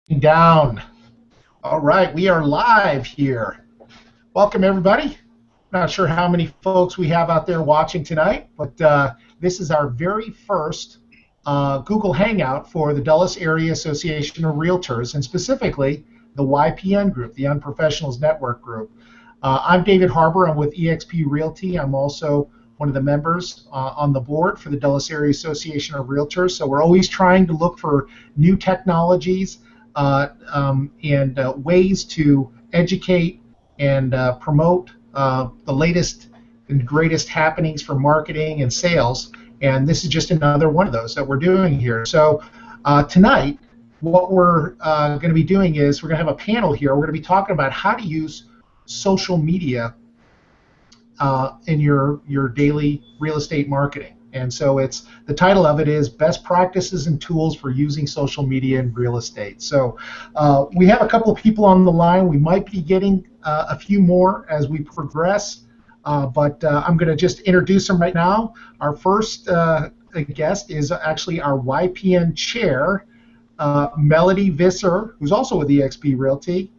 Down. All right, we are live here. Welcome, everybody. Not sure how many folks we have out there watching tonight, but this is our very first Google Hangout for the Dulles Area Association of Realtors, and specifically the YPN group, the Young Professionals Network group. I'm David Harbour. I'm with eXp Realty. I'm also one of the members on the board for the Dulles Area Association of Realtors. So we're always trying to look for new technologies and ways to educate and promote the latest and greatest happenings for marketing and sales. And this is just another one of those that we're doing here. So tonight, what we're going to be doing is we're going to have a panel here. We're going to be talking about how to use social media in your daily real estate marketing. And so the title of it is Best Practices and Tools for Using Social Media in Real Estate. So we have a couple of people on the line. We might be getting a few more as we progress, but I'm going to just introduce them right now. Our first guest is actually our YPN chair, Melody Visser, who's also with eXp Realty.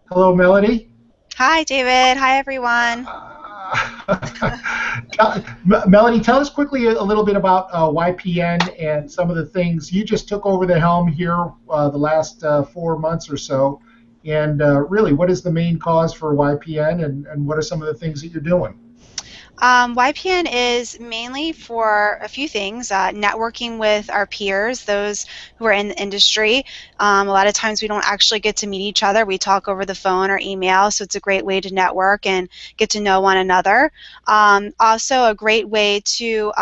Hello, Melody. Hi, David. Hi, everyone. Melody, tell us quickly a little bit about YPN and some of the things. You just took over the helm here the last 4 months or so, and really, what is the main cause for YPN, and what are some of the things that you're doing? YPN is mainly for a few things, networking with our peers, those who are in the industry. A lot of times we don't actually get to meet each other. We talk over the phone or email, so it's a great way to network and get to know one another. Also a great way to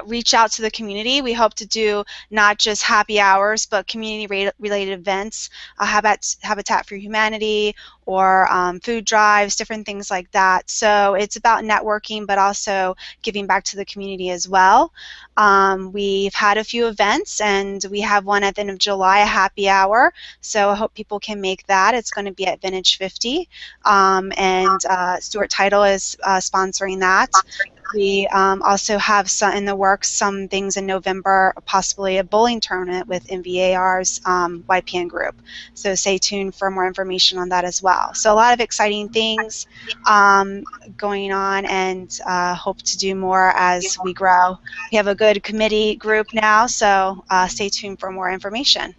reach out to the community. We hope to do not just happy hours, but community-related events, Habitat for Humanity, or food drives, different things like that. So it's about networking, but also giving back to the community as well. We've had a few events, and we have one at the end of July, a happy hour. So I hope people can make that. It's going to be at Vintage 50, and Stuart Title is sponsoring that. We also have in the works some things in November, possibly a bowling tournament with NVAR's YPN group. So stay tuned for more information on that as well. So a lot of exciting things going on, and hope to do more as we grow. We have a good committee group now, so stay tuned for more information.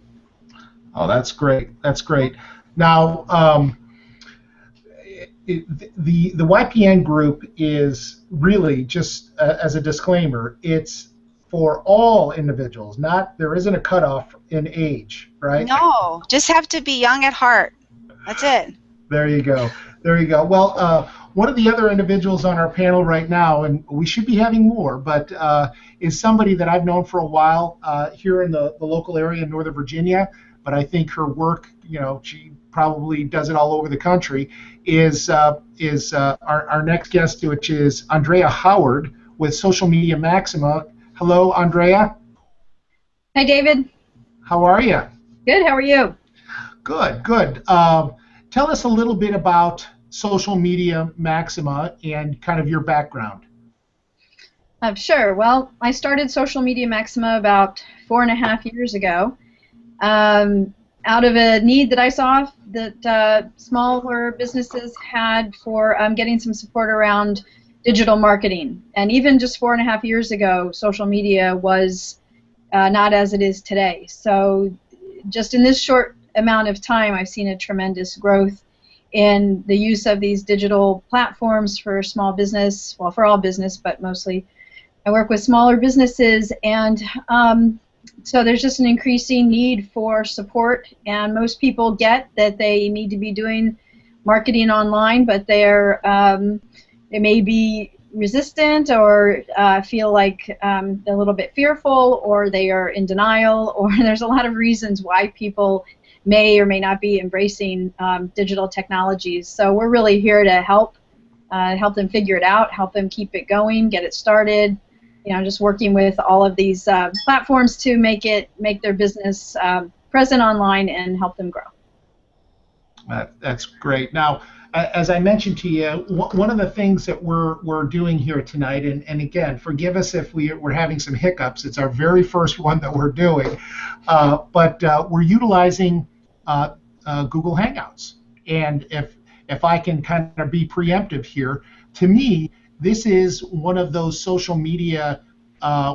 Oh, that's great. That's great. Now, the YPN group is really, just as a disclaimer, it's for all individuals. There isn't a cutoff in age, right? No, just have to be young at heart. That's it. There you go. There you go. Well, one of the other individuals on our panel right now, and we should be having more, but is somebody that I've known for a while here in the local area in Northern Virginia, but I think her work, she probably does it all over the country, is our next guest, which is Andrea Howard with Social Media Maxima. Hello, Andrea. Hi, David. How are you? Good. How are you? Good, good. Tell us a little bit about Social Media Maxima and kind of your background. Sure. Well, I started Social Media Maxima about 4.5 years ago. Out of a need that I saw that smaller businesses had for getting some support around digital marketing. And even just 4.5 years ago, social media was not as it is today. So just in this short amount of time, I've seen a tremendous growth in the use of these digital platforms for small business, well, for all business, but mostly I work with smaller businesses, and so there's just an increasing need for support, and most people get that they need to be doing marketing online, but they may be resistant or feel like they're a little bit fearful, or they are in denial, or there's a lot of reasons why people may or may not be embracing digital technologies. So we're really here to help them figure it out, help them keep it going, get it started. Just working with all of these platforms to make their business present online and help them grow. That's great. Now, as I mentioned to you, one of the things that we're doing here tonight, and again, forgive us if we're having some hiccups. It's our very first one that we're doing, but we're utilizing Google Hangouts. And if I can kind of be preemptive here, to me, this is one of those social media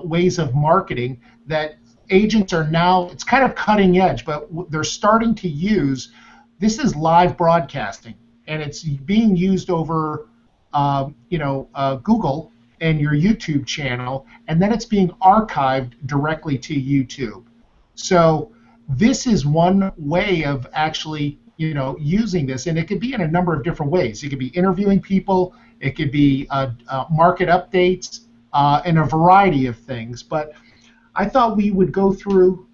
ways of marketing that agents are now, it's kind of cutting edge, but they're starting to use. This is live broadcasting, and it's being used over Google and your YouTube channel, and then it's being archived directly to YouTube. So this is one way of actually using this, and it could be in a number of different ways. It could be interviewing people, it could be market updates, and a variety of things. But I thought we would go through,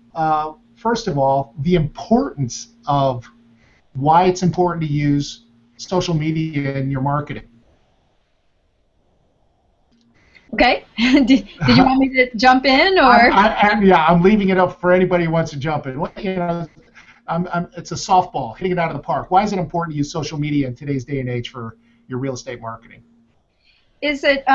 first of all, the importance of why it's important to use social media in your marketing. Okay. Did you want me to jump in, or? I'm leaving it up for anybody who wants to jump in. It's a softball, hitting it out of the park. Why is it important to use social media in today's day and age for your real estate marketing? Is it,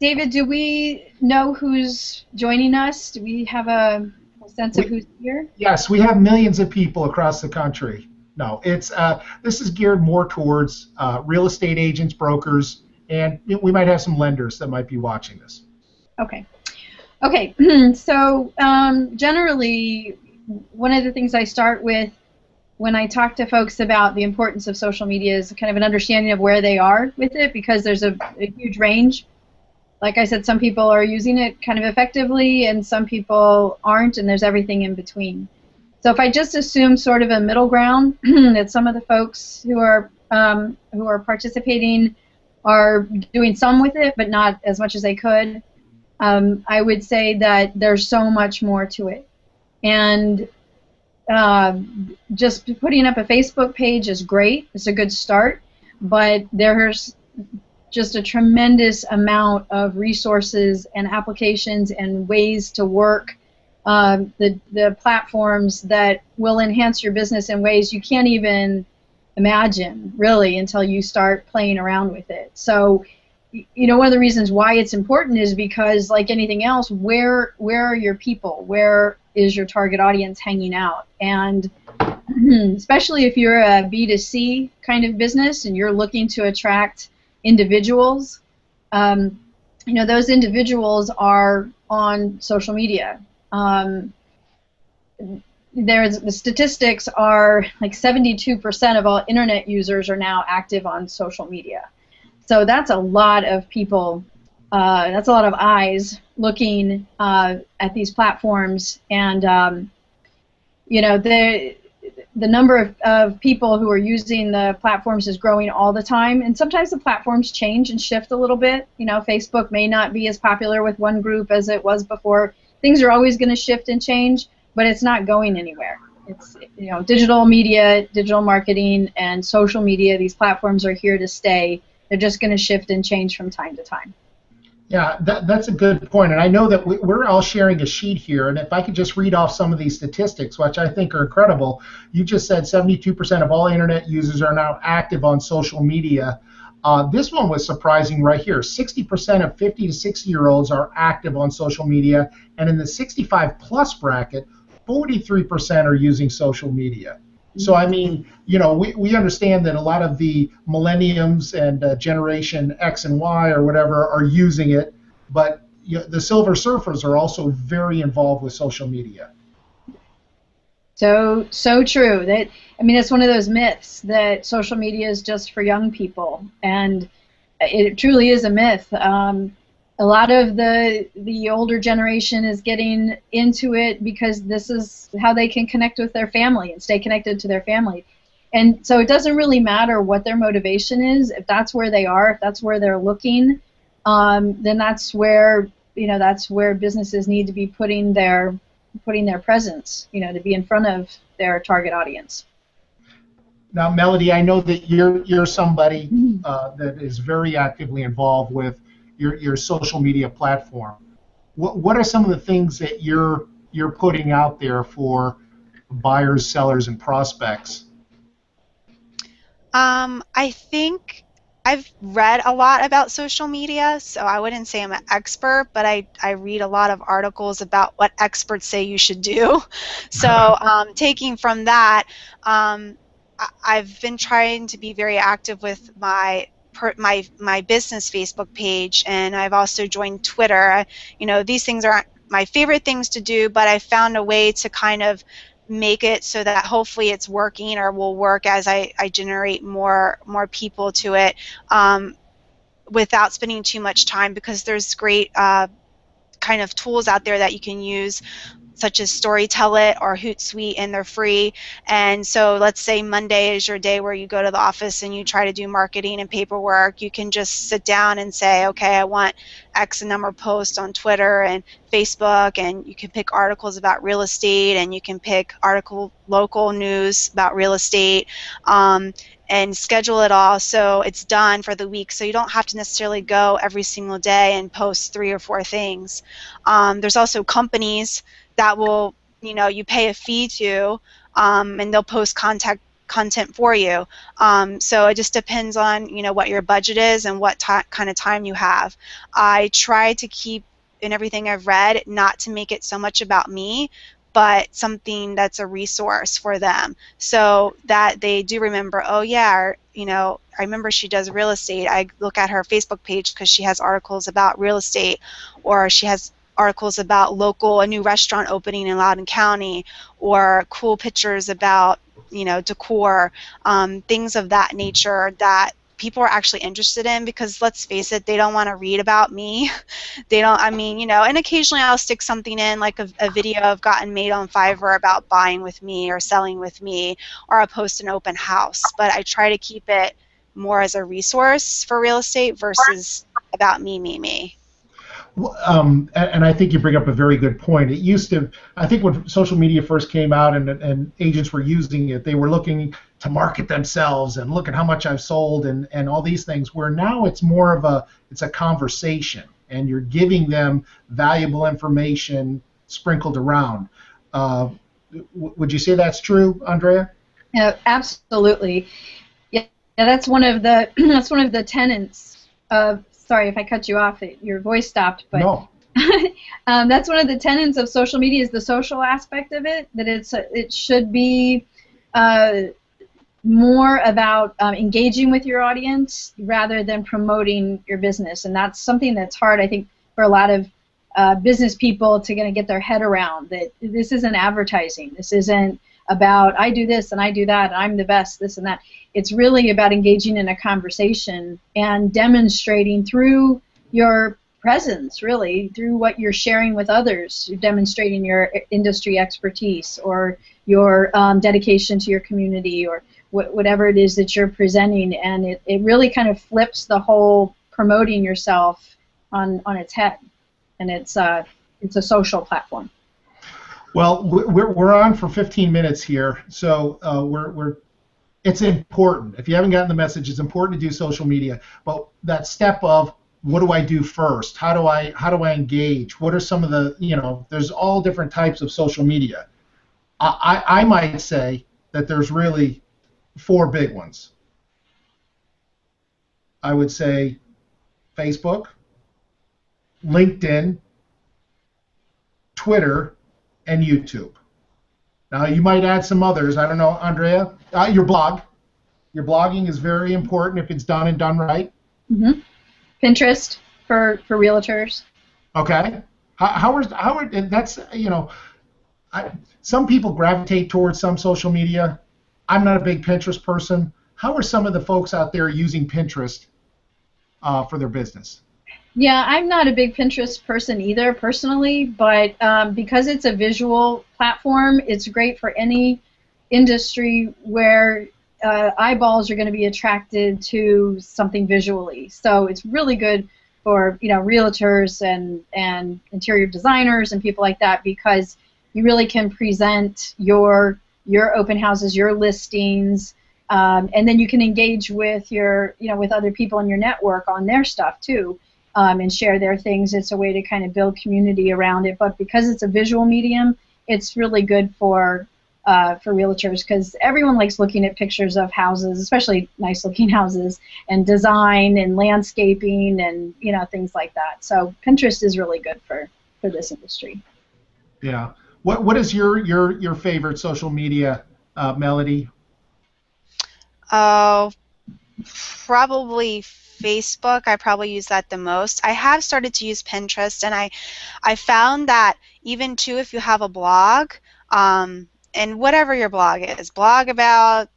David, do we know who's joining us? Do we have a sense of who's here? Yes, we have millions of people across the country. No, this is geared more towards real estate agents, brokers, and we might have some lenders that might be watching this. Okay. Okay. So generally, one of the things I start with when I talk to folks about the importance of social media is kind of an understanding of where they are with it, because there's a huge range. Like I said, some people are using it kind of effectively, and some people aren't, and there's everything in between. So if I just assume sort of a middle ground, that some of the folks who are participating are doing some with it, but not as much as they could, I would say that there's so much more to it. And just putting up a Facebook page is great. It's a good start, but there's just a tremendous amount of resources and applications and ways to work the platforms that will enhance your business in ways you can't even imagine, really, until you start playing around with it. So, one of the reasons why it's important is because, like anything else, where are your people? Where is your target audience hanging out? And especially if you're a B2C kind of business and you're looking to attract individuals, those individuals are on social media. The statistics are like 72% of all internet users are now active on social media. So that's a lot of people, that's a lot of eyes looking at these platforms, and the number of people who are using the platforms is growing all the time, and sometimes the platforms change and shift a little bit. Facebook may not be as popular with one group as it was before. Things are always going to shift and change, but it's not going anywhere. It's digital media, digital marketing, and social media. These platforms are here to stay. They're just going to shift and change from time to time. Yeah, that's a good point. And I know that we're all sharing a sheet here, and if I could just read off some of these statistics, which I think are incredible. You just said 72% of all internet users are now active on social media. This one was surprising right here. 60% of 50 to 60-year-olds are active on social media, and in the 65-plus bracket, 43% are using social media. So, I mean, we understand that a lot of the millenniums and Generation X and Y or whatever are using it, but the Silver Surfers are also very involved with social media. So true. It's one of those myths that social media is just for young people, and it truly is a myth. A lot of the older generation is getting into it because this is how they can connect with their family and stay connected to their family. And so it doesn't really matter what their motivation is. If that's where they are, if that's where they're looking, then that's where businesses need to be putting their presence, to be in front of their target audience. Now, Melody, I know that you're somebody that is very actively involved with your social media platform. What are some of the things that you're putting out there for buyers, sellers, and prospects? I think I've read a lot about social media, so I wouldn't say I'm an expert, but I read a lot of articles about what experts say you should do. So taking from that, I've been trying to be very active with my business Facebook page, and I've also joined Twitter. You know, these things aren't my favorite things to do, but I found a way to kind of make it so that hopefully it's working or will work as I generate more people to it, without spending too much time, because there's great kind of tools out there that you can use, such as Storytell or Hootsuite, and they're free. And so let's say Monday is your day where you go to the office and you try to do marketing and paperwork. You can just sit down and say, okay, I want X number of posts on Twitter and Facebook, and you can pick articles about real estate, and you can pick local news about real estate, and schedule it all so it's done for the week, so you don't have to necessarily go every single day and post 3 or 4 things. There's also companies that will, you pay a fee to, and they'll post content for you. So it just depends on, what your budget is and what kind of time you have. I try to keep, in everything I've read, not to make it so much about me, but something that's a resource for them, so that they do remember, oh yeah, I remember she does real estate. I look at her Facebook page because she has articles about real estate, or she has articles about a new restaurant opening in Loudoun County, or cool pictures about, decor, things of that nature that people are actually interested in, because let's face it, they don't want to read about me. They don't, and occasionally I'll stick something in, like a video I've gotten made on Fiverr about buying with me or selling with me, or I'll post an open house, but I try to keep it more as a resource for real estate versus about me. And I think you bring up a very good point. It used to, I think when social media first came out and agents were using it, they were looking to market themselves and look at how much I've sold and all these things, where now it's more of it's a conversation, and you're giving them valuable information sprinkled around. Would you say that's true, Andrea? Yeah, absolutely. Yeah, that's one of the tenets of. Sorry if I cut you off. Your voice stopped, but no. That's one of the tenets of social media, is the social aspect of it. That it should be more about engaging with your audience rather than promoting your business, and that's something that's hard, I think, for a lot of business people to get their head around. That this isn't advertising. This isn't about I do this and I do that and I'm the best, this and that. It's really about engaging in a conversation and demonstrating through your presence, really, through what you're sharing with others. You're demonstrating your industry expertise or your dedication to your community, or whatever it is that you're presenting, and it really kind of flips the whole promoting yourself on its head, and it's a social platform. Well, we're on for 15 minutes here, so it's important. If you haven't gotten the message, it's important to do social media. But that step of what do I do first? How do I engage? What are some of the, there's all different types of social media. I might say that there's really 4 big ones. I would say Facebook, LinkedIn, Twitter, and YouTube. Now you might add some others. I don't know, Andrea. Your blog. Your blogging is very important if it's done and done right. Mm-hmm. Pinterest for realtors. Okay. And that's, some people gravitate towards some social media. I'm not a big Pinterest person. How are some of the folks out there using Pinterest for their business? Yeah, I'm not a big Pinterest person either, personally, but because it's a visual platform, it's great for any industry where eyeballs are going to be attracted to something visually. So it's really good for realtors and interior designers and people like that, because you really can present your open houses, your listings, and then you can engage with with other people in your network on their stuff too. And share their things. It's a way to kind of build community around it. But because it's a visual medium, it's really good for for realtors, because everyone likes looking at pictures of houses, especially nice-looking houses, and design and landscaping and things like that. So Pinterest is really good for this industry. Yeah. What is your favorite social media, Melody? Oh, probably Facebook. I probably use that the most. I have started to use Pinterest, and I found that even too, if you have a blog, and whatever your blog is, blog about,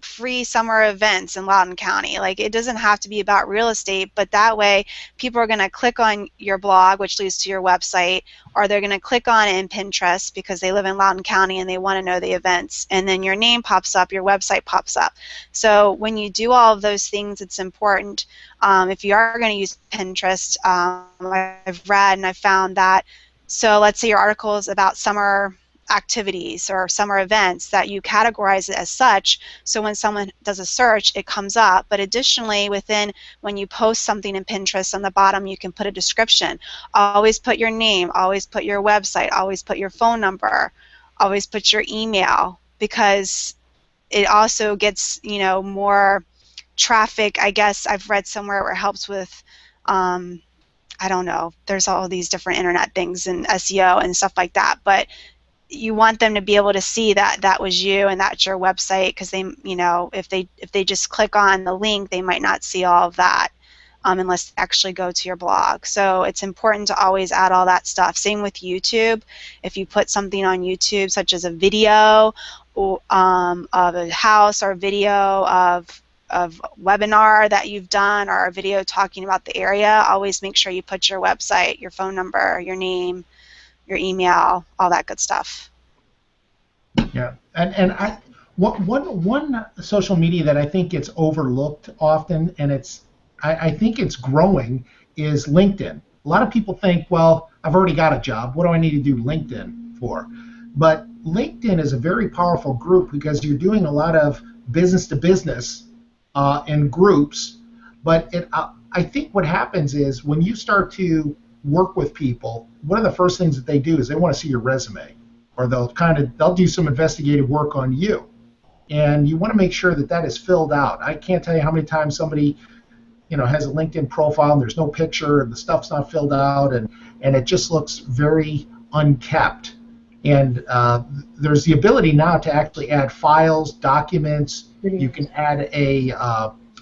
free summer events in Loudoun County. Like, it doesn't have to be about real estate, but that way people are going to click on your blog, which leads to your website, or they're going to click on it in Pinterest because they live in Loudoun County and they want to know the events, and then your name pops up, your website pops up. So when you do all of those things, it's important. If you are going to use Pinterest, I've read and I've found that, so let's say your article is about summer activities or summer events, that you categorize it as such, so when someone does a search, it comes up. But additionally, when you post something in Pinterest, on the bottom you can put a description. Always put your name, always put your website, always put your phone number, always put your email, because it also gets more traffic. I guess I've read somewhere where it helps with I don't know, there's all these different internet things and SEO and stuff like that, but you want them to be able to see that was you and that's your website, because they, if they just click on the link, they might not see all of that unless they actually go to your blog. So it's important to always add all that stuff. Same with YouTube. If you put something on YouTube, such as a video or, of a house, or a video of webinar that you've done, or a video talking about the area, always make sure you put your website, your phone number, your name, your email, all that good stuff. Yeah, and one social media that I think gets overlooked often, and I think it's growing, is LinkedIn. A lot of people think, well, I've already got a job. What do I need to do LinkedIn for? But LinkedIn is a very powerful group because you're doing a lot of business to business in groups. But I think what happens is when you start to work with people, one of the first things that they do is they want to see your resume, or they'll do some investigative work on you, and you want to make sure that is filled out. I can't tell you how many times somebody has a LinkedIn profile and there's no picture and the stuff's not filled out, and it just looks very unkept. And there's the ability now to actually add files, documents. You can add a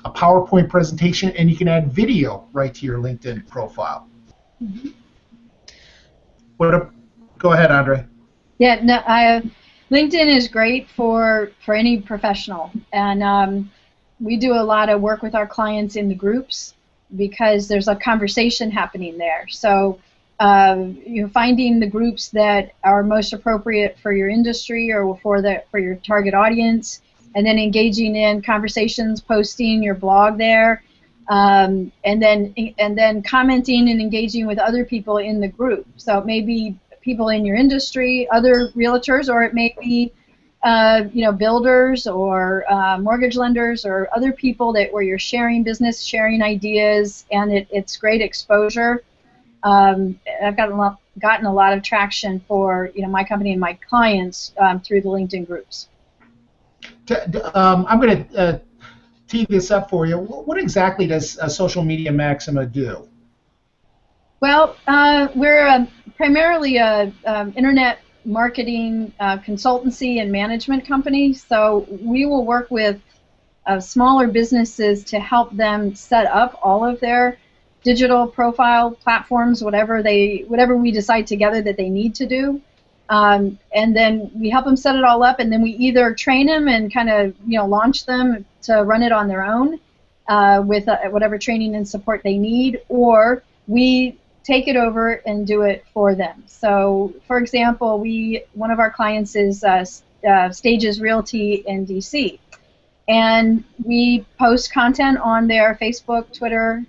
PowerPoint presentation, and you can add video right to your LinkedIn profile. Mm-hmm. Go ahead, Andre. Yeah, no, LinkedIn is great for any professional, and we do a lot of work with our clients in the groups because there's a conversation happening there. So finding the groups that are most appropriate for your industry or for your target audience, and then engaging in conversations, posting your blog there. And then commenting and engaging with other people in the group. So it may be people in your industry, other realtors, or it may be builders or mortgage lenders or other people where you're sharing business, sharing ideas, and it's great exposure. I've gotten a lot of traction for my company and my clients through the LinkedIn groups. I'm going to tee this up for you. What exactly does Social Media Maxima do? Well, we're primarily a internet marketing consultancy and management company. So we will work with smaller businesses to help them set up all of their digital profile platforms, whatever we decide together that they need to do. And then we help them set it all up, and then we either train them and kind of launch them to run it on their own with whatever training and support they need, or we take it over and do it for them. So, for example, one of our clients is Stages Realty in DC, and we post content on their Facebook, Twitter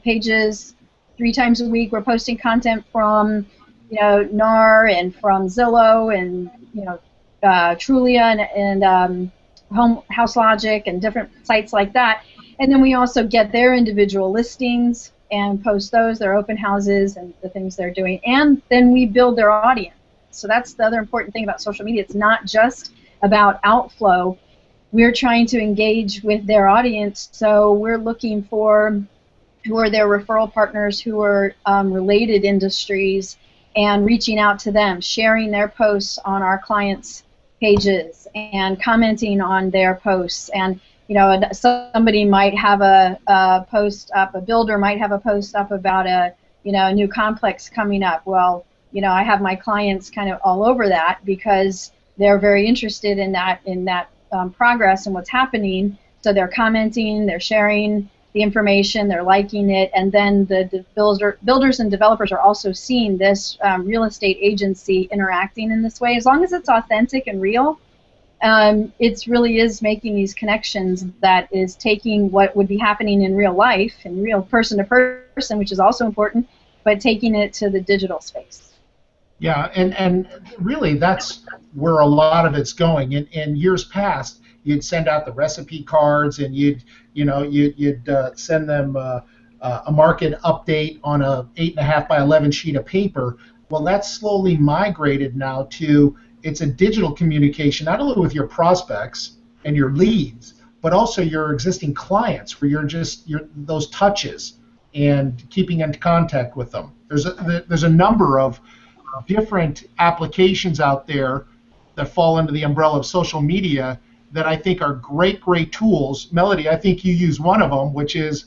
pages 3 times a week. We're posting content from NAR and from Zillow and Trulia and House Logic and different sites like that. And then we also get their individual listings and post those, their open houses and the things they're doing. And then we build their audience. So that's the other important thing about social media. It's not just about outflow. We're trying to engage with their audience, so we're looking for who are their referral partners, who are related industries, and reaching out to them, sharing their posts on our clients' pages, and commenting on their posts. And somebody might have a post up, a builder might have a post up about a new complex coming up. Well, I have my clients kind of all over that because they're very interested in that progress and what's happening. So they're commenting, they're sharing the information, they're liking it, and then the builders and developers are also seeing this real estate agency interacting in this way. As long as it's authentic and real, it really is making these connections that is taking what would be happening in real life, in real person to person, which is also important, but taking it to the digital space. Yeah, and really that's where a lot of it's going. In years past, you'd send out the recipe cards, and you'd send them a market update on a 8.5 by 11 sheet of paper. Well, that's slowly migrated now to it's a digital communication, not only with your prospects and your leads, but also your existing clients, where you're those touches and keeping in contact with them. There's a number of different applications out there that fall under the umbrella of social media that I think are great tools. Melody, I think you use one of them, which is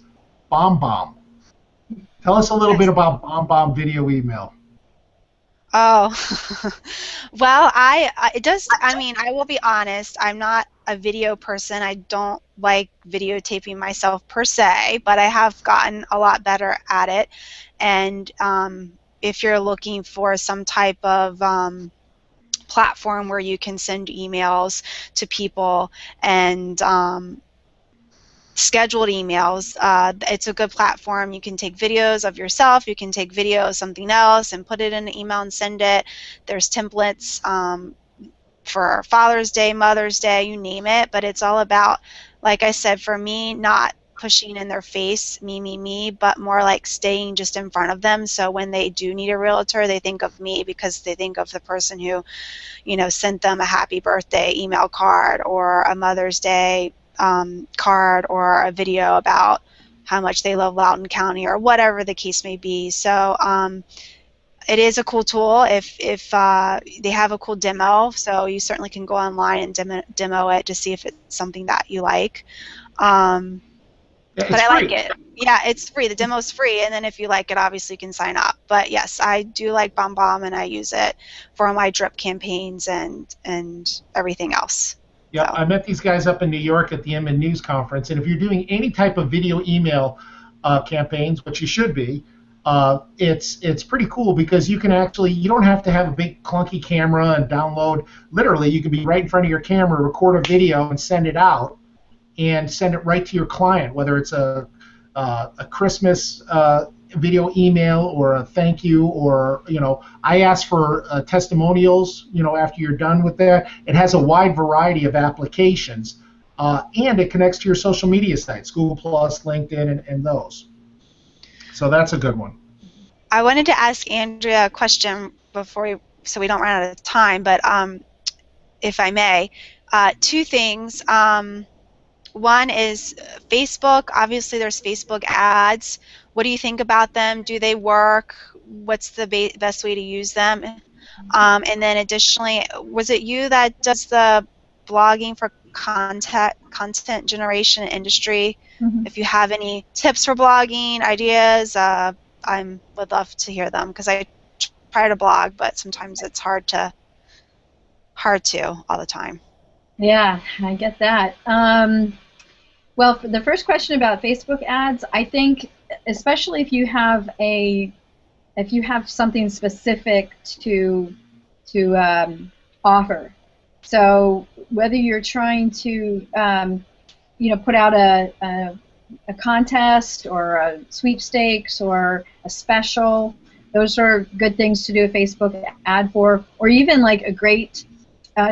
BombBomb. Tell us a little bit about BombBomb video email. Oh, well, I will be honest, I'm not a video person. I don't like videotaping myself per se, but I have gotten a lot better at it. And if you're looking for some type of platform where you can send emails to people and scheduled emails, it's a good platform. You can take videos of yourself, you can take videos of something else and put it in an email and send it. There's templates for Father's Day, Mother's Day, you name it, but it's all about, like I said, for me, not pushing in their face, me, but more like staying just in front of them, so when they do need a realtor, they think of me because they think of the person who, sent them a happy birthday email card or a Mother's Day card or a video about how much they love Loudoun County or whatever the case may be. So it is a cool tool if they have a cool demo, so you certainly can go online and demo it to see if it's something that you like. But I like it. Yeah, it's free. The demo's free, and then if you like it, obviously you can sign up. But yes, I do like BombBomb, and I use it for my drip campaigns and everything else. Yeah, so. I met these guys up in New York at the Inman News Conference, and if you're doing any type of video email campaigns, which you should be, it's pretty cool because you don't have to have a big clunky camera and download. Literally, you can be right in front of your camera, record a video, and send it out. And send it right to your client, whether it's a Christmas video email or a thank you, or I ask for testimonials. After you're done with that, it has a wide variety of applications, and it connects to your social media sites, Google+, LinkedIn, and those. So that's a good one. I wanted to ask Andrea a question so we don't run out of time, but if I may, two things. One is Facebook. Obviously, there's Facebook ads. What do you think about them? Do they work? What's the best way to use them? And then additionally, was it you that does the blogging for content generation industry? Mm-hmm. If you have any tips for blogging, ideas, I would love to hear them because I try to blog, but sometimes it's hard to all the time. Yeah, I get that. Well, for the first question about Facebook ads, I think especially if you have something specific to offer. So whether you're trying to put out a contest or a sweepstakes or a special, those are good things to do a Facebook ad for, or even like a great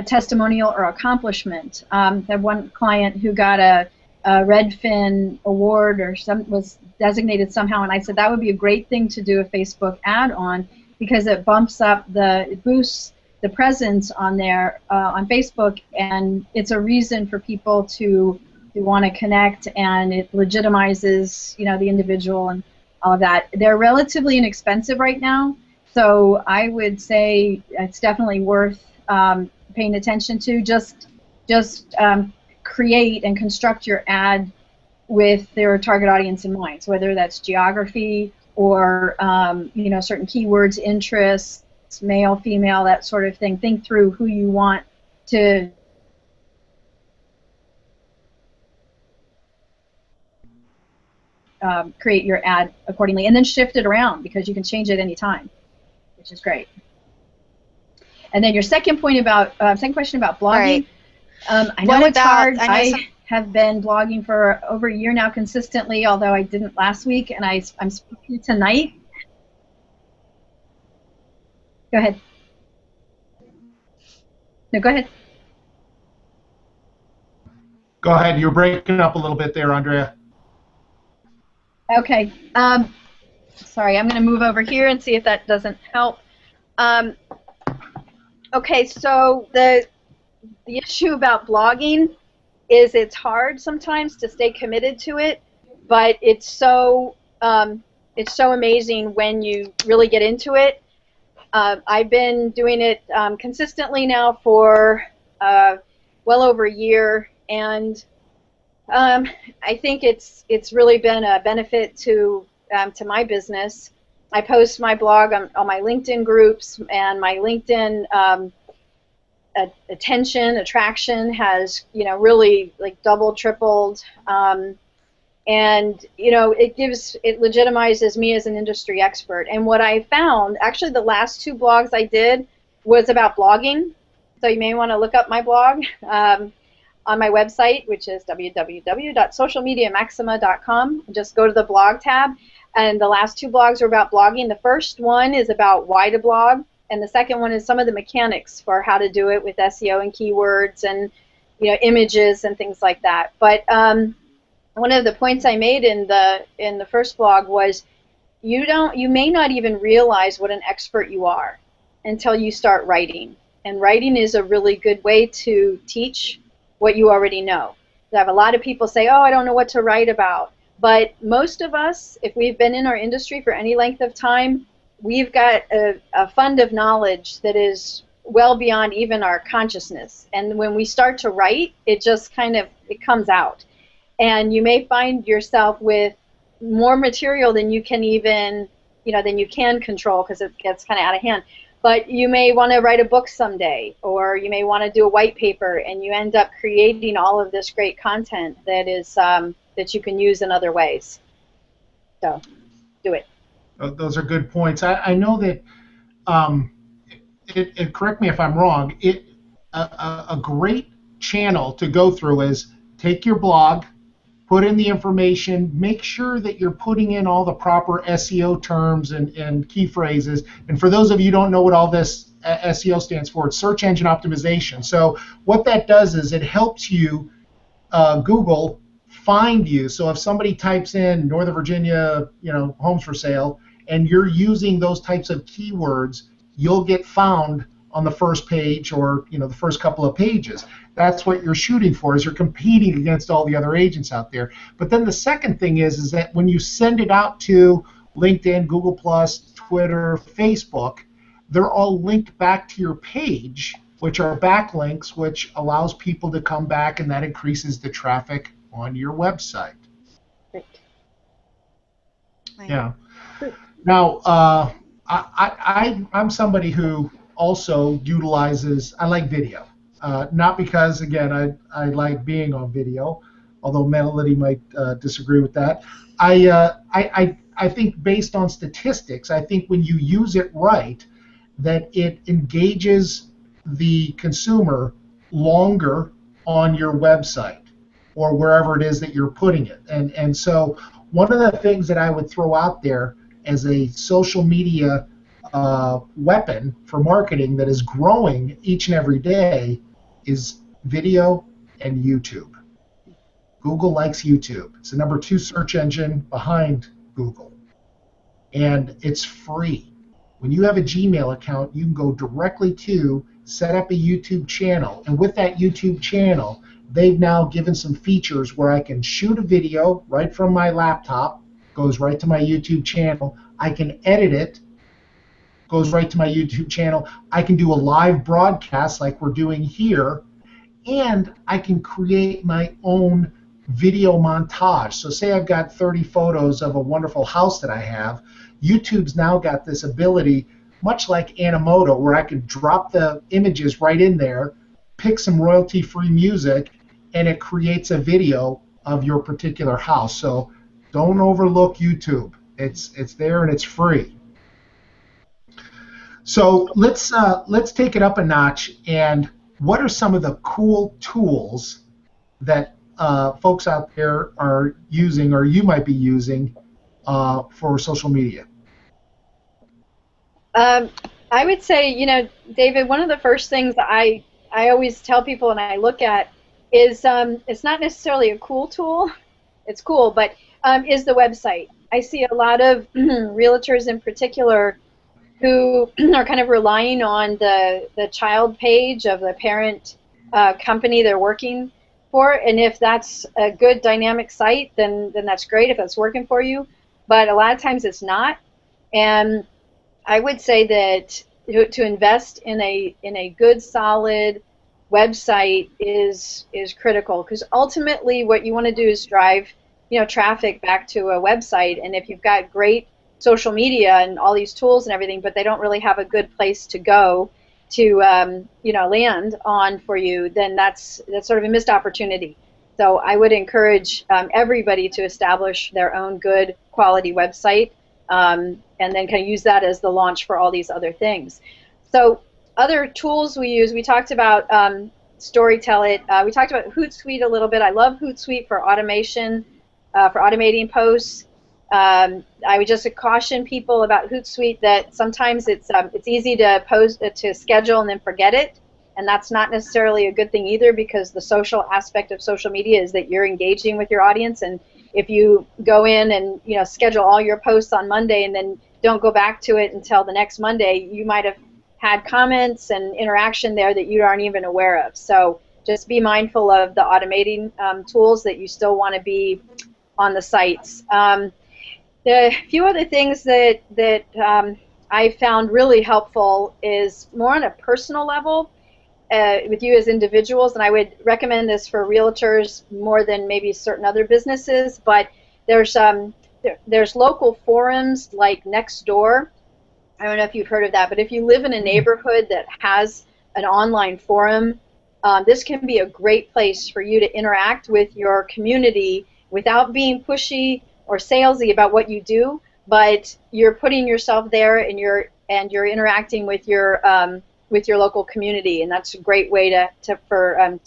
testimonial or accomplishment. I had one client who got a Redfin award or was designated somehow, and I said that would be a great thing to do a Facebook ad on because it boosts the presence on there on Facebook, and it's a reason for people to want to connect, and it legitimizes, you know, the individual and all of that. They're relatively inexpensive right now, so I would say it's definitely worth paying attention to. Just create and construct your ad with their target audience in mind. So whether that's geography or you know, certain keywords, interests, male, female, that sort of thing. Think through who you want to create your ad accordingly, and then shift it around, because you can change it anytime, which is great. And then your second point about second question about blogging. Right. I know it's hard. I have been blogging for over a year now consistently, although I didn't last week, and I'm speaking tonight. Go ahead. No, go ahead. Go ahead. You're breaking up a little bit there, Andrea. Okay. Sorry, I'm going to move over here and see if that doesn't help. Okay, so the issue about blogging is it's hard sometimes to stay committed to it, but it's so amazing when you really get into it. I've been doing it consistently now for well over a year, and I think it's really been a benefit to my business. I post my blog on my LinkedIn groups, and my LinkedIn attraction has, you know, really like doubled, tripled, and you know, it legitimizes me as an industry expert. And what I found, actually, the last 2 blogs I did was about blogging, so you may want to look up my blog on my website, which is www.socialmediamaxima.com. Just go to the blog tab, and the last 2 blogs are about blogging. The first one is about why to blog, and the second one is some of the mechanics for how to do it with SEO and keywords and, you know, images and things like that. But one of the points I made in the first blog was you may not even realize what an expert you are until you start writing. And writing is a really good way to teach what you already know. I have a lot of people say, oh, I don't know what to write about. But most of us, if we've been in our industry for any length of time, we've got a fund of knowledge that is well beyond even our consciousness. And when we start to write, it just kind of, it comes out. And you may find yourself with more material than you can even, you know, than you can control, because it gets kind of out of hand. But you may want to write a book someday, or you may want to do a white paper, and you end up creating all of this great content that is that you can use in other ways. So, do it. Those are good points. I know that, correct me if I'm wrong, a great channel to go through is take your blog, put in the information, make sure that you're putting in all the proper SEO terms and key phrases. And for those of you who don't know what all this SEO stands for, it's search engine optimization. So what that does is it helps you, Google, find you. So if somebody types in Northern Virginia, you know, homes for sale, and you're using those types of keywords, you'll get found on the first page, or, you know, the first couple of pages. That's what you're shooting for, is you're competing against all the other agents out there. But then the second thing is that when you send it out to LinkedIn, Google+, Twitter, Facebook, they're all linked back to your page, which are backlinks, which allows people to come back, and that increases the traffic on your website. Great. Yeah. Now, I'm somebody who also utilizes, I like video. Not because, again, I like being on video, although Melody might disagree with that. I think based on statistics, I think when you use it right, that it engages the consumer longer on your website or wherever it is that you're putting it. And so one of the things that I would throw out there as a social media weapon for marketing that is growing each and every day is video and YouTube. Google likes YouTube. It's the #2 search engine behind Google. And it's free. When you have a Gmail account, you can go directly to set up a YouTube channel, and with that YouTube channel, they've now given some features where I can shoot a video right from my laptop, goes right to my YouTube channel. I can edit it, goes right to my YouTube channel. I can do a live broadcast like we're doing here, and I can create my own video montage. So say I've got 30 photos of a wonderful house that I have. YouTube's now got this ability, much like Animoto, where I can drop the images right in there, pick some royalty-free music, and it creates a video of your particular house. So don't overlook YouTube. It's there and it's free. So let's take it up a notch. And what are some of the cool tools that folks out there are using, or you might be using, for social media? I would say, you know, David, one of the first things that I always tell people and I look at is it's not necessarily a cool tool. It's cool, but is the website. I see a lot of realtors in particular who are kind of relying on the child page of the parent company they're working for, and if that's a good dynamic site, then that's great if that's working for you. But a lot of times it's not, and I would say that to invest in a good, solid website is critical, because ultimately what you want to do is drive, you know, traffic back to a website. And if you've got great social media and all these tools and everything, but they don't really have a good place to go to you know, land on for you, then that's sort of a missed opportunity. So I would encourage everybody to establish their own good quality website, and then kind of use that as the launch for all these other things. So other tools we use, we talked about Storytel. We talked about Hootsuite a little bit. I love Hootsuite for automation, for automating posts. I would just caution people about Hootsuite that sometimes it's easy to post, to schedule and then forget it, and that's not necessarily a good thing either, because the social aspect of social media is that you're engaging with your audience, and if you go in and, you know, schedule all your posts on Monday and then don't go back to it until the next Monday, you might have had comments and interaction there that you aren't even aware of. So just be mindful of the automating tools that you still want to be on the sites. The few other things that I found really helpful is more on a personal level with you as individuals, and I would recommend this for realtors more than maybe certain other businesses, but there's local forums like Nextdoor. I don't know if you've heard of that, but if you live in a neighborhood that has an online forum, this can be a great place for you to interact with your community without being pushy or salesy about what you do, but you're putting yourself there and you're interacting with your local community, and that's a great way to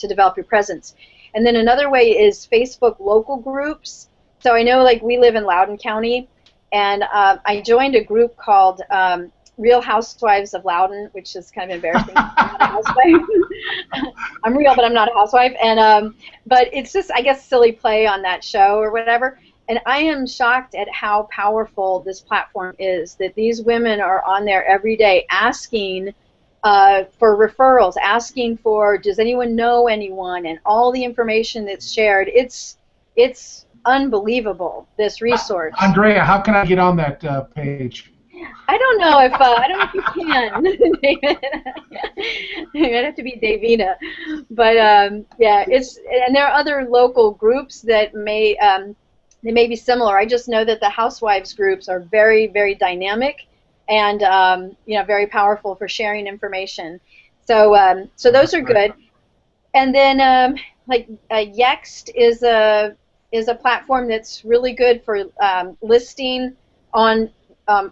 develop your presence. And then another way is Facebook local groups. So I know, like, we live in Loudoun County, and I joined a group called Real Housewives of Loudoun, which is kind of embarrassing. I'm not a housewife. I'm real, but I'm not a housewife. And but it's just, I guess, silly play on that show or whatever. And I am shocked at how powerful this platform is, that these women are on there every day asking for referrals, asking for, does anyone know anyone, and all the information that's shared. It's unbelievable, this resource. Andrea, how can I get on that page? I don't know if you can, David. It'd have to be Davina, but yeah, and there are other local groups that they may be similar. I just know that the housewives groups are very, very dynamic and you know, very powerful for sharing information. So so those are good. And then like Yext is a platform that's really good for listing on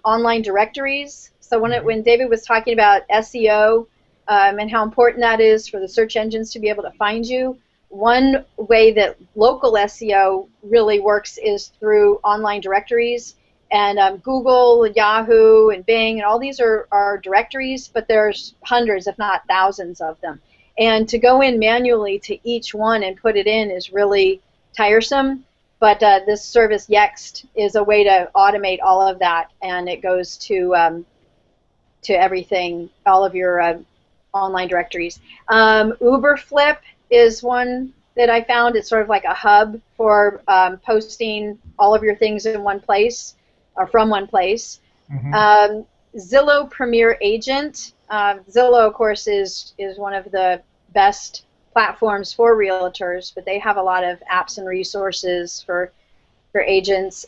online directories. So when David was talking about SEO and how important that is for the search engines to be able to find you, one way that local SEO really works is through online directories. And Google, Yahoo, and Bing, and all these are directories, but there's hundreds, if not thousands of them. And to go in manually to each one and put it in is really tiresome. But this service, Yext, is a way to automate all of that, and it goes to everything, all of your online directories. Uberflip is one that I found. It's sort of like a hub for posting all of your things in one place or from one place. Mm-hmm. Zillow Premier Agent. Zillow, of course, is one of the best platforms for realtors, but they have a lot of apps and resources for agents.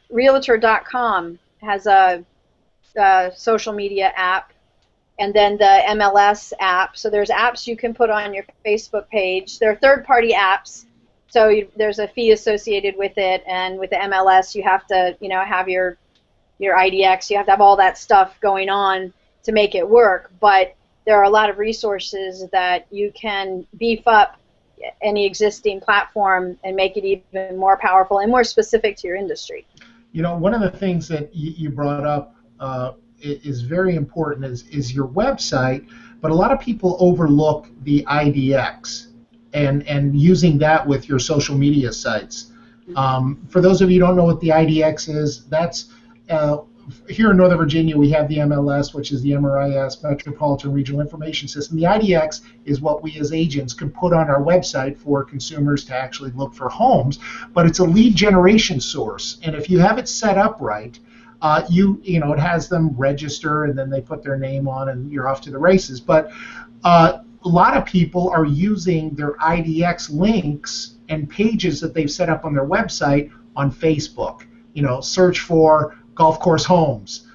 Realtor.com has a social media app, and then the MLS app. So there's apps you can put on your Facebook page. There are third-party apps, so there's a fee associated with it, and with the MLS you have to, have your IDX. You have to have all that stuff going on to make it work. But there are a lot of resources that you can beef up any existing platform and make it even more powerful and more specific to your industry. One of the things that you brought up is very important is your website, but a lot of people overlook the IDX and using that with your social media sites. For those of you who don't know what the IDX is, that's here in Northern Virginia we have the MLS, which is the MRIS, Metropolitan Regional Information System. The IDX is what we as agents can put on our website for consumers to actually look for homes, but it's a lead generation source, and if you have it set up right, it has them register and then they put their name on and you're off to the races. But a lot of people are using their IDX links and pages that they've set up on their website on Facebook. Search for golf course homes.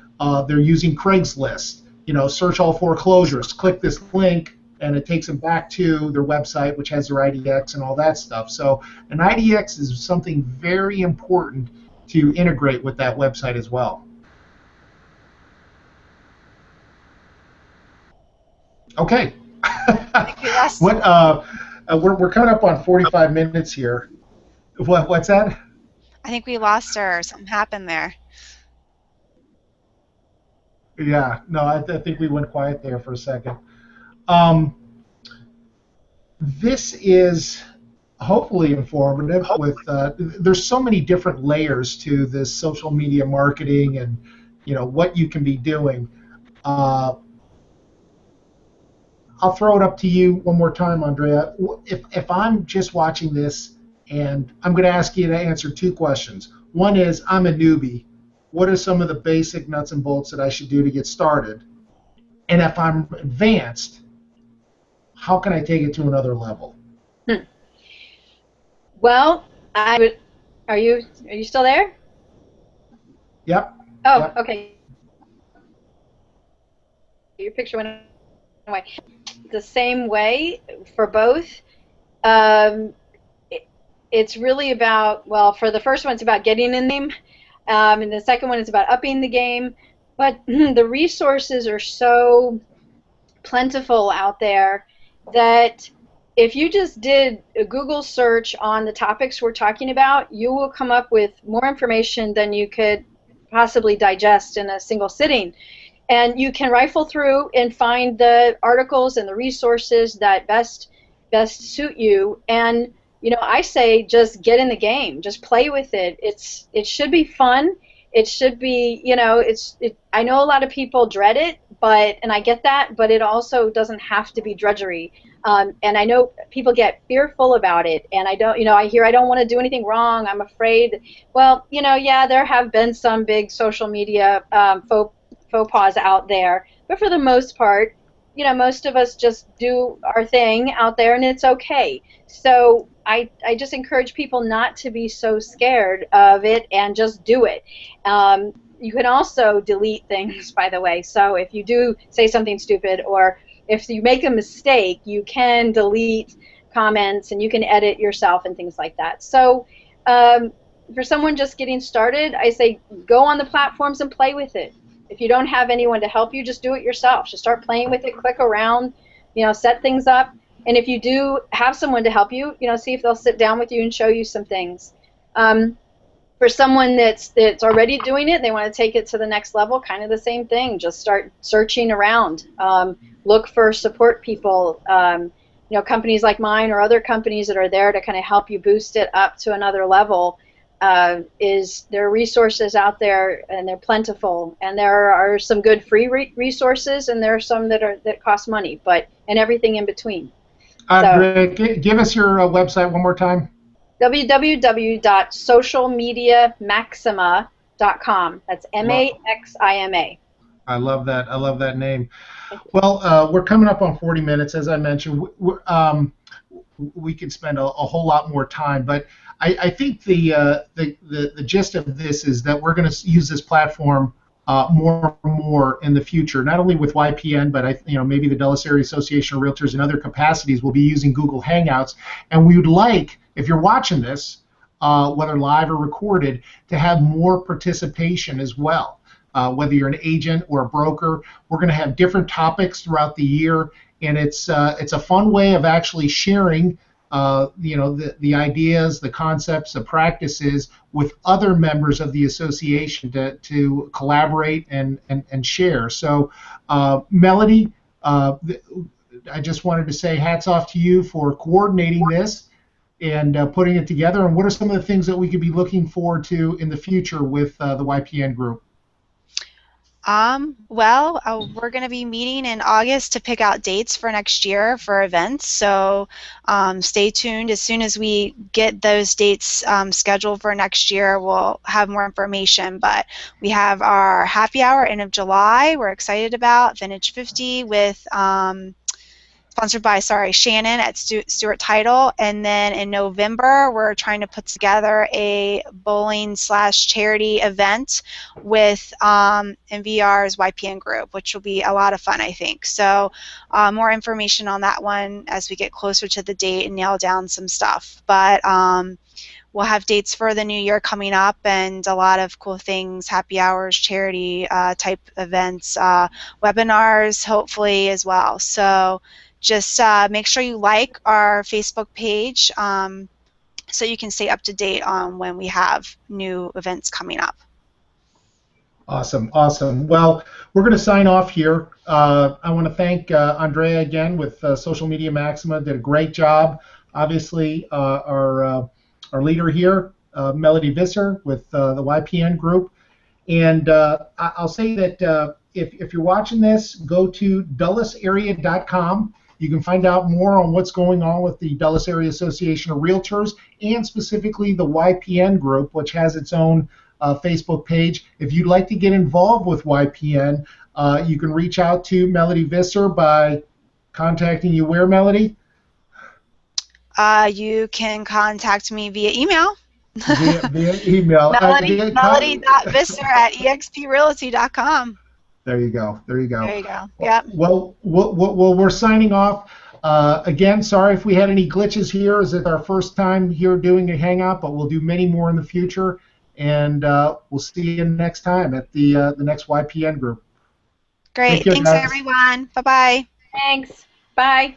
They're using Craigslist. Search all foreclosures. Click this link and it takes them back to their website, which has their IDX and all that stuff. So an IDX is something very important to integrate with that website as well. Okay. We're coming up on 45 minutes here. What's that? I think we lost her, or something happened there. Yeah, no, I think we went quiet there for a second. This is hopefully informative. With there's so many different layers to this social media marketing and what you can be doing. I'll throw it up to you one more time, Andrea. If I'm just watching this and I'm going to ask you to answer two questions. One is, I'm a newbie. What are some of the basic nuts and bolts that I should do to get started? And if I'm advanced, how can I take it to another level? Well, are you still there? Yep. Oh, yep. Okay. Your picture went away. The same way for both. It's really about, well, for the first one, it's about getting in the game, and the second one is about upping the game. But the resources are so plentiful out there that if you just did a Google search on the topics we're talking about, you will come up with more information than you could possibly digest in a single sitting. And you can rifle through and find the articles and the resources that best suit you. And I say just get in the game, just play with it. It should be fun. It should be, I know a lot of people dread it, and I get that, but it also doesn't have to be drudgery. And I know people get fearful about it, and I hear I don't want to do anything wrong. I'm afraid. Well, yeah, there have been some big social media faux pas out there, but for the most part, most of us just do our thing out there, and it's okay. So I just encourage people not to be so scared of it and just do it. You can also delete things, by the way. So if you do say something stupid, or if you make a mistake, you can delete comments and you can edit yourself and things like that. So for someone just getting started, I say go on the platforms and play with it. If you don't have anyone to help you, just do it yourself. Just start playing with it, click around, set things up. And if you do have someone to help you, see if they'll sit down with you and show you some things. For someone that's already doing it, they want to take it to the next level, kind of the same thing. Just start searching around. Look for support people, companies like mine or other companies that are there to kind of help you boost it up to another level. there are resources out there, and they're plentiful, and there are some good free resources, and there are some that cost money, and everything in between. Andrea, give us your website one more time. www.socialmediamaxima.com. That's MAXIMA. I love that. I love that name. Well, we're coming up on 40 minutes, as I mentioned. We could spend a whole lot more time, but I think the gist of this is that we're going to use this platform more and more in the future. Not only with YPN, but maybe the Dulles Area Association of Realtors in other capacities will be using Google Hangouts. And we would like, if you're watching this, whether live or recorded, to have more participation as well. Whether you're an agent or a broker, we're going to have different topics throughout the year, and it's a fun way of actually sharing the ideas, the concepts, the practices with other members of the association to collaborate and share. So, Melody, I just wanted to say hats off to you for coordinating this and putting it together. And what are some of the things that we could be looking forward to in the future with the YPN group? We're going to be meeting in August to pick out dates for next year for events, so stay tuned. As soon as we get those dates scheduled for next year, we'll have more information, but we have our happy hour end of July we're excited about, Vintage 50 with sponsored by, Shannon at Stewart Title, and then in November we're trying to put together a bowling/charity event with NVR's YPN group, which will be a lot of fun, I think. So more information on that one as we get closer to the date and nail down some stuff. But we'll have dates for the new year coming up and a lot of cool things, happy hours, charity type events, webinars hopefully as well. So just make sure you like our Facebook page so you can stay up to date on when we have new events coming up. Awesome, awesome. Well, we're going to sign off here. I want to thank Andrea again with Social Media Maxima. Did a great job. Obviously, our leader here, Melody Visser with the YPN group. And I'll say that if you're watching this, go to dullesarea.com. You can find out more on what's going on with the Dulles Area Association of Realtors and specifically the YPN group, which has its own Facebook page. If you'd like to get involved with YPN, you can reach out to Melody Visser by contacting you where, Melody? You can contact me via email. Via email. Melody.visser@exprealty.com. There you go. There you go. There you go. Yep. Well, we're signing off. Again, sorry if we had any glitches here. It's our first time here doing a Hangout, but we'll do many more in the future. And we'll see you next time at the next YPN group. Great. Thanks, everyone. Bye-bye. Thanks. Bye.